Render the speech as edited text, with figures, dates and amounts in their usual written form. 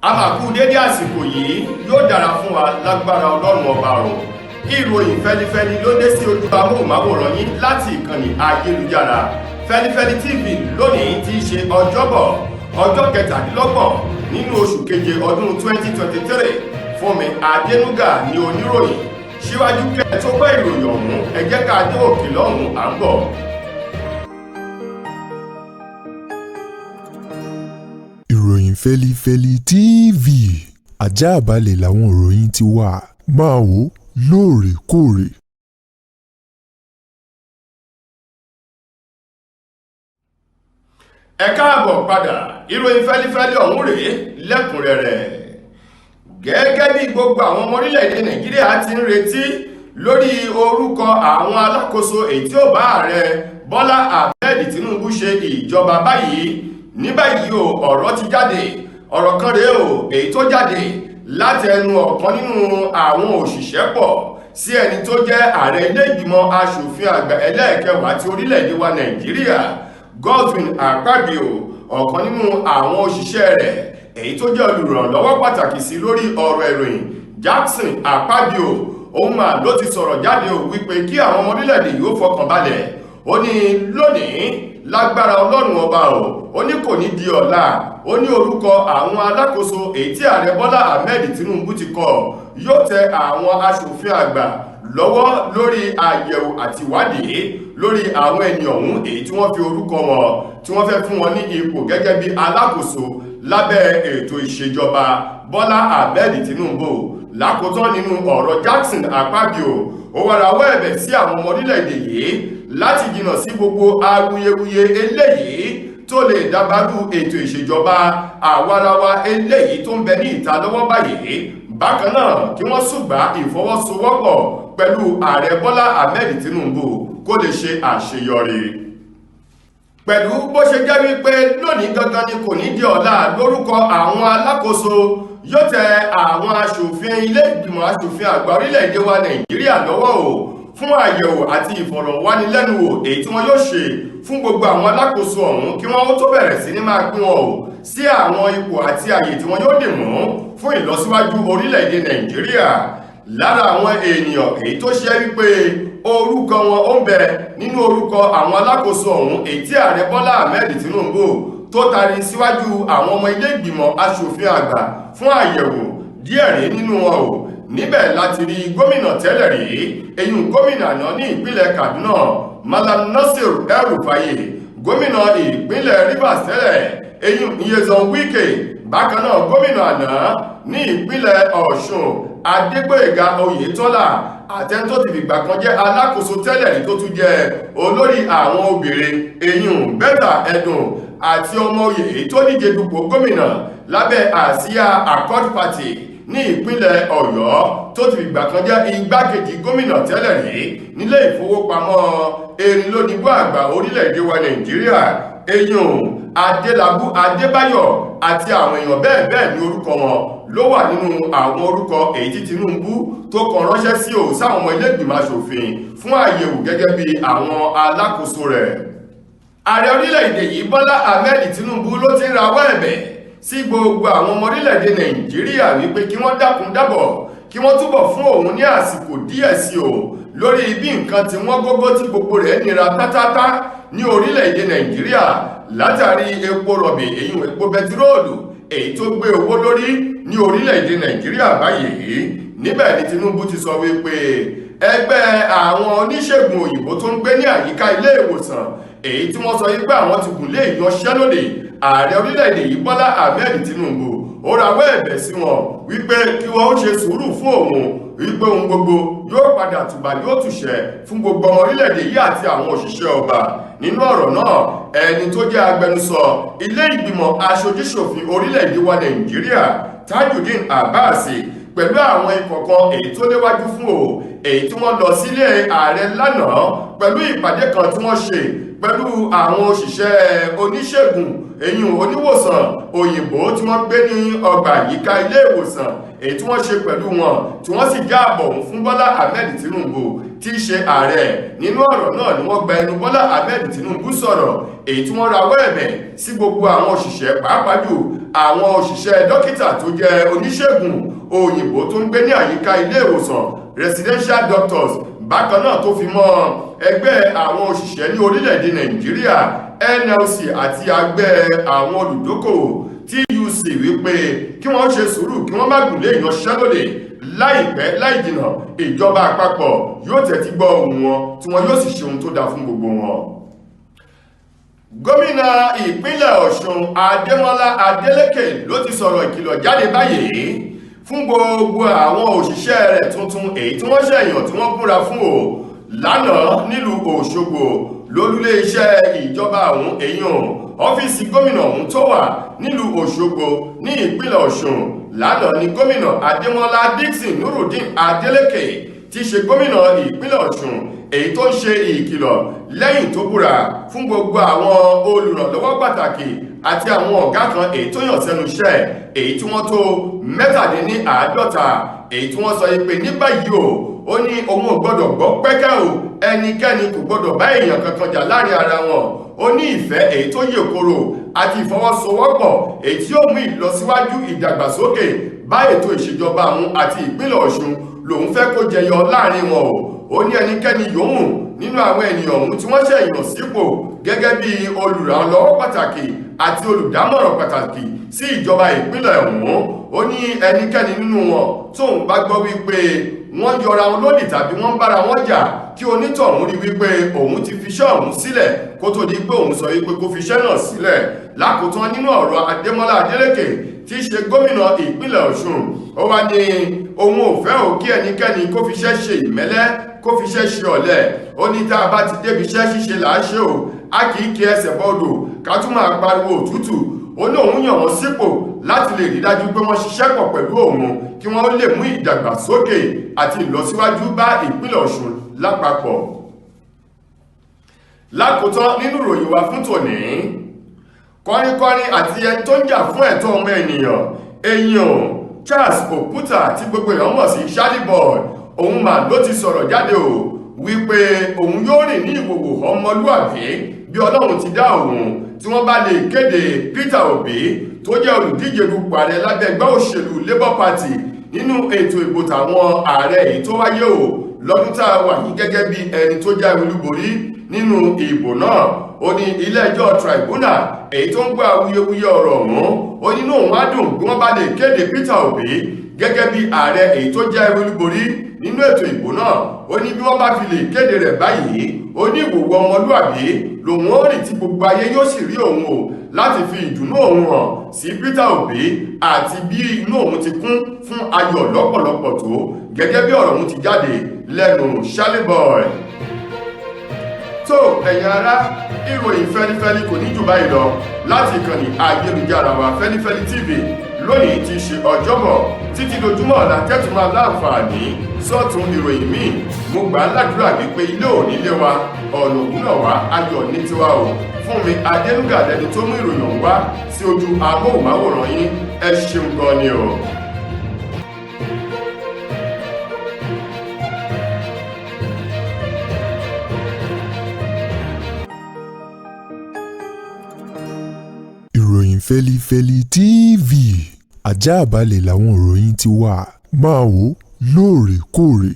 Amaku dédé àsìkò yìí yóò dára fún wa lágbára Ọlọ́run ọba o. Ìròyìn fẹ́lifẹ́li ló dé sí ojú amóhùnmáwòrán yín láti ìkànnì ayélujára Feli-feli TV lónìí tí í ṣe ọjọ́bọ̀ ọjọ́ 27 nínú oṣù keje ọdún 2023. Fúnmi Adénúgà ni oníròyìn. Síwájú kẹ́ tó gbọ́ ìròyìn ọ̀hún ẹ jẹ́ ká dé òkè lọ́hùn à ń bọ̀. Ìròyìn Feli-feli TV àjààbálẹ̀ làwọn ìròyìn ti wà máa wò lóòrèkóòrè. Ẹ káàbọ̀ padà, ìròyìn Feli-feli ọ̀hún rèé lẹ́kùnrẹ́rẹ́. Gẹ́gẹ́ bí gbogbo àwọn ọmọ orílẹ̀-èdè Nàìjíríà ti ń retí lórí orúkọ àwọn alákòóso èyí tí ó bá ààrẹ Bọ́lá Ahmed Tinubu ṣe ìjọba báyìí. Ní báyìí o, ọ̀rọ̀ ti jáde, ọ̀rọ̀ kan rèé o èyí tó jáde láti ẹnu ọ̀kan nínú àwọn òṣìṣẹ́ pọ̀ sí ẹni tó jẹ́ ààrẹ ilé ìgbìmọ̀ aṣòfin àgbà ẹlẹ́ẹ̀kẹwàá ti orílẹ̀-èdè wa Nàìjíríà, Godwin Akpabio, ọ̀kan nínú àwọn òṣìṣẹ́ rẹ̀ èyí tó jẹ́ olùrànlọ́wọ́ pàtàkì sí lórí ọ̀rọ̀ ìròyìn, Jackson Akpabio, òun mà ló ti sọ̀rọ̀ jáde o wípé kí àwọn ọmọ orílẹ̀-èdè yìí ó fọkàn balẹ̀. Ó ní lónìí lágbára Ọlọ́run ọba ó ní kò ní di ọ̀la, ó ní orúkọ àwọn alákòóso èyí tí ààrẹ Bọ́lá Ahmed Tinubu ti kọ yóò tẹ àwọn aṣòfin àgbà lọ́wọ́ lórí àyẹ̀wò àti ìwádìí lórí àwọn ènìyàn ọ̀hún èyí tí wọ́n fi orúkọ wọn tí wọ́n fẹ́ fún wọn ní ipò gẹ́gẹ́ bí alákòóso lábẹ́ ètò ìṣèjọba Bọ́lá Ahmed Tinubu. Lákòótán nínú ọ̀rọ̀ Jackson Akpabio, ó wá rawọ́ ẹ̀bẹ̀ sí àwọn ọmọ orílẹ̀-èdè yìí láti jìnnà sí gbogbo awuyewuye eléyìí tó lè dábàrú ètò ìṣèjọba àwarawa eléyìí tó ń bẹ ní ìta lọ́wọ́ báyìí. Bákan náà kí wọ́n ṣùgbà ìfọwọ́sowọ́pọ̀ pẹ̀lú ààrẹ Bọ́lá Ahmed Tinubu kó lè ṣe àṣeyọrí. Pẹ̀lú bó ṣe jẹ́ wípé lónìí gangan ni kò ní di ọ̀la lórúkọ àwọn alákòóso yóò tẹ àwọn aṣòfin ilé ìgbìmọ̀ aṣòfin àgbà orílẹ̀-èdè wa Nàìjíríà lọ́wọ́ o fún àyẹ̀wò àti ìfọ̀rọ̀wánilẹ́nuwò èyí tí wọ́n yóò ṣe fún gbogbo àwọn alákòóso ọ̀hún kí wọ́n tó bẹ̀rẹ̀ sí ní máa pín wọn o sí àwọn ipò àti àyè tí wọ́n yóò dì mú fún ìlọsíwájú orílẹ̀-èdè Nàìjíríà. Lára àwọn ènìyàn èyí tó ṣe wípé orúkọ wọn ó ń bẹ nínú orúkọ àwọn alákòóso ọ̀hún èyí tí ààrẹ Bọ́lá Ahmed Tinubu tó tari síwájú àwọn ọmọ ilé ìgbìmọ̀ aṣòfin àgbà fún àyẹ̀wò díẹ̀ rí nínú wọn o. Níbẹ̀ láti rí gómìnà tẹ́lẹ̀ rí eyín gómìnà náà ní ìpínlẹ̀ Kaduna Malam Nasir El-Rufai, gómìnà ìpínlẹ̀ Rivers tẹ́lẹ̀ eyín Nyesom Wike, bákan náà gómìnà àná ní ìpínlẹ̀ Ọ̀ṣun Adégbóyèga Oyètọ́lá, àtẹni tó ti fìgbà kan jẹ́ alákòóso tẹ́lẹ̀ rí tó tún jẹ́ olórí àwọn obìnrin eyín Bẹ́tà Ẹ̀dùn àti ọmọ oyè tó díje dupò gómìnà lábẹ́ àsíá Accord Party ní ìpínlẹ̀ Ọ̀yọ́ tó ti fìgbà kan jẹ́ igbákejì gómìnà tẹ́lẹ̀ rí nílé ìfowópamọ́ erinlónìbó àgbà orílẹ̀-èdè wa Nàìjíríà eyín Adélabú Adébáyọ̀ àti àwọn èèyàn bẹ́ẹ̀ bẹ́ẹ̀ ní orúkọ wọn ló wà nínú àwọn orúkọ èyí tí Tinubu tó kàn ránṣẹ́ sí sáwọn ọmọ ilé ìgbìmọ̀ aṣòfin fún àyẹ̀wò gẹ́gẹ́ bí àwọn alákòóso rẹ̀. Ààrẹ orílẹ̀-èdè yìí Bọ́lá Ahmed Tinubu ló ti ń rawọ́ ẹ̀bẹ̀ sí gbogbo àwọn ọmọ orílẹ̀-èdè Nàìjíríà wípé kí wọ́n dákun dábọ̀ kí wọ́n túbọ̀ fún òun ní àsìkò díẹ̀ sí o lórí bí nǹkan tí wọ́n gógó tí gbogbo rẹ̀ nira tátátá ní orílẹ̀-èdè Nàìjíríà látàrí epo rọ̀bì èyí epo bẹtiróòlù èyí tó gbé owó lórí ní orílẹ̀-èdè Nàìjíríà báyìí. Níbẹ̀ ni Tinubu ti sọ wípé ẹgbẹ́ àwọn oníṣègùn òyìnbó tó ń gbé ní àyíká ilé ìwòsàn èyí tí wọ́n sọ wípé àwọn ti gùn lé ìyanṣẹ́lódì ààrẹ orílẹ̀-èdè yìí Bọ́lá Ahmed Tinubu ó rawọ́ ẹ̀bẹ̀ sí wọn wípé kí wọ́n ó ṣe sùúrù fún òun wípé ohun gbogbo yóò padà tùbà yóò tùṣẹ́ fún gbogbo ọmọ orílẹ̀-èdè yìí àti àwọn òṣìṣẹ́ ọba. Nínú ọ̀rọ̀ náà ẹni tó jẹ́ agbẹnusọ ilé ìgbìmọ̀ aṣojúṣòfin orílẹ̀-èdè wa Nàìjíríà Tajudeen Abass pẹ̀lú àwọn ikọ̀ kan èyí tó léwájú fún èyí tí wọ́n lọ sílé ààrẹ lánàá pẹ̀lú ìpàdé kan tí wọ́n ṣe pẹ̀lú àwọn òṣìṣẹ́ oníṣègùn eyín oníwòsàn òyìnbó tí wọ́n gbé ní ọgbà àyíká ilé ìwòsàn èyí tí wọ́n ṣe pẹ̀lú wọn tí wọ́n sì já àbọ̀ fún Bọ́lá Ahmed Tinubu tí í ṣe ààrẹ. Nínú ọ̀rọ̀ náà ni wọ́n gba ẹnu Bọ́lá Ahmed Tinubu sọ̀rọ̀ èyí tí wọ́n rawọ́ ẹ̀bẹ̀ sí gbogbo àwọn òṣìṣẹ́ pàápàá jù àwọn òṣìṣẹ́ dókítà tó jẹ́ oníṣègùn òyìnbó tó ń gbé ní àyíká ilé ìwòsàn residential doctors, bákan náà tó fi mọ́ ẹgbẹ́ àwọn òṣìṣẹ́ ní orílẹ̀-èdè Nàìjíríà NLC àti ẹgbẹ́ àwọn olùdókòwò TUC wípé kí wọ́n ṣe sùúrù kí wọ́n má gùnlé ìyanṣẹ́lódì. Láìpẹ́ láì jìnnà ìjọba àpapọ̀ yóò tẹ́tí gbọ́ ohùn wọn tí wọn yóò sì ṣe ohun tó dáa fún gbogbo wọn. Gómìnà ìpínlẹ̀ Ọ̀ṣun Adémọ́lá Adélékè ló ti sọ̀rọ̀ ìkìlọ̀ jáde báyìí fún gbogbo àwọn òṣìṣẹ́ rẹ̀ tuntun èyí tí wọ́n ṣẹ̀yàn tí wọ́n búra fún o lánàá nílùú Òṣogbo lólúlé iṣẹ́ ìjọba ọ̀hún èèyàn ọ́fíìsì gómìnà ọ̀hún tó wà nílùú Òṣogbo ní ìpínlẹ̀ Ọ̀ṣun. Lánàá ni gómìnà Adémọ́lá Dixon Nurudeen Adélékè tí í ṣe gómìnà ìpínlẹ̀ Ọ̀ṣun èyí tó ń ṣe ìkìlọ̀ lẹ́yìn tó búra fún gbogbo àwọn olùrànlọ́wọ́ pàtàkì àti àwọn ọ̀gá kan èyí tó yàn sẹ́nu iṣẹ́ èyí tí wọ́n tó 47 èyí tí wọ́n sọ pé ní báyìí ó ní òun ò gbọ́dọ̀ gbọ́ pẹ́kẹ́ o ẹnikẹ́ni kò gbọ́dọ̀ bá èèyàn kankan jà láàrin ara wọn. Ó ní ìfẹ́ èyí tó yè koro àti ìfọwọ́sowọ́pọ̀ èyí tí yóò mú ìlọsíwájú ìdàgbàsókè bá ètò ìṣèjọba àwọn àti ìpínlẹ̀ Ọ̀ṣun lòun fẹ́ kó jẹyọ láàrin wọn o. Ó ní ẹnikẹ́ni yòówù nínú àwọn ènìyàn ọ̀hún tí wọ́n ṣẹ̀yàn sípò gẹ́gẹ́ bí olùrànlọ́wọ́ pàtàkì àti olùdámọ̀ràn pàtàkì sí ìjọba ìpínlẹ̀ ọ̀hún. Ó ní ẹnikẹ́ni nínú wọn tóun bá gbọ́ wípé wọ́n yọra wọn lódì tàbí wọ́n bára wọn jà kí onítọ̀hún rí wípé òun ti fiṣẹ́ ọ̀hún sílẹ̀ kó tó di pé òun sọ wípé kó fiṣẹ́ náà sílẹ̀. Lákòótán nínú ọ̀rọ̀ Adémọ́lá Adélékè tí í ṣe gómìnà ìpínlẹ̀ Ọ̀ṣun ó wá ní òun ò fẹ́ ò kí ẹnikẹ́ni kó fiṣẹ́ ṣe ìmẹ́lẹ́ kó fiṣẹ́ ṣe ọ̀lẹ. Ó ní tá a bá ti débi iṣẹ́ ṣíṣe là á ṣe o a kì í kí ẹsẹ̀ bọ́ọ̀dọ̀ ká tún máa pariwo òtútù. Ó ní òun yàn wọ́n sípò láti lè rí dájú pé wọ́n ṣiṣẹ́ pọ̀ pẹ̀lú òun kí wọ́n lè mú ìdàgbàsókè àti ìlọsíwájú bá ìpínlẹ̀ Ọ̀ṣun lápapọ̀. Lákòótán nínú ìròyìn wa fún tòní, kọrinkọrin àti ẹni tó ń jà fún ẹ̀tọ́ ọmọ ènìyàn èèyàn Charles Òkúta tí gbogbo èèyàn mọ̀ sí Charlie Boy òun mà ló ti sọ̀rọ̀ jáde o wípé òun yóò rìn ní ìwòwò ọmọlúàbí bí Ọlọ́run ti dá òun tí wọ́n bá lè kéde Peter Obi tó jẹ́ olùdíje dupò ààrẹ lábẹ́ ẹgbẹ́ òṣèlú Labour Party nínú ètò ìbò tàwọn ààrẹ èyí tó wáyé o lọ́dún tá a wà yìí gẹ́gẹ́ bí ẹni tó jáwé olúborí nínú ìbò náà. Ó ní ilé-ẹjọ́ tribunal èyí tó ń gbọ́ awuyewuye ọ̀rọ̀ ọ̀hún ó ní inú òun á dùn bí wọ́n bá lè kéde Peter Obi gẹ́gẹ́ bí ààrẹ èyí tó jáwé olúborí nínú ètò ìbò náà. Ó ní bí wọ́n bá fi lè kéde rẹ̀ báyìí ó ní ìwòwò ọmọlúàbí lòun ó rìn tí gbogbo ayé yóò sì rí òun o láti fi ìdùnnú òun hàn sí Peter Obi àti bí inú òun ti kún fún ayọ̀ lọ́pọ̀lọpọ̀ tó gẹ́gẹ́ bí ọ̀rọ̀ òun ti jáde lẹ́nu Charlie Boy. tó ẹ̀yin ará ìròyìn fẹ́lifẹ́li kò ní jù báyìí lọ láti ìkànnì ayélujára wa Feli-feli TV lónìí ti ṣe ọjọ́bọ̀ títí dojúmọ́ ọ̀la tẹ́tùmọ́ aláǹfààní sọ́tún ìròyìn míì. Mo gbà á ládùúrà wípé ilé ò nílé wa ọ̀nà ògúnà wa ayọ̀ ní tiwa o. Fún mi Adénúgà lẹni tó mú ìròyìn ọ̀hún wá sí ojú amóhùnmáwòrán yín ẹ ṣeun gan ni o. Ìròyìn Feli-feli TV àjààbálẹ̀ làwọn ìròyìn ti wà máa wò lóòrèkóòrè.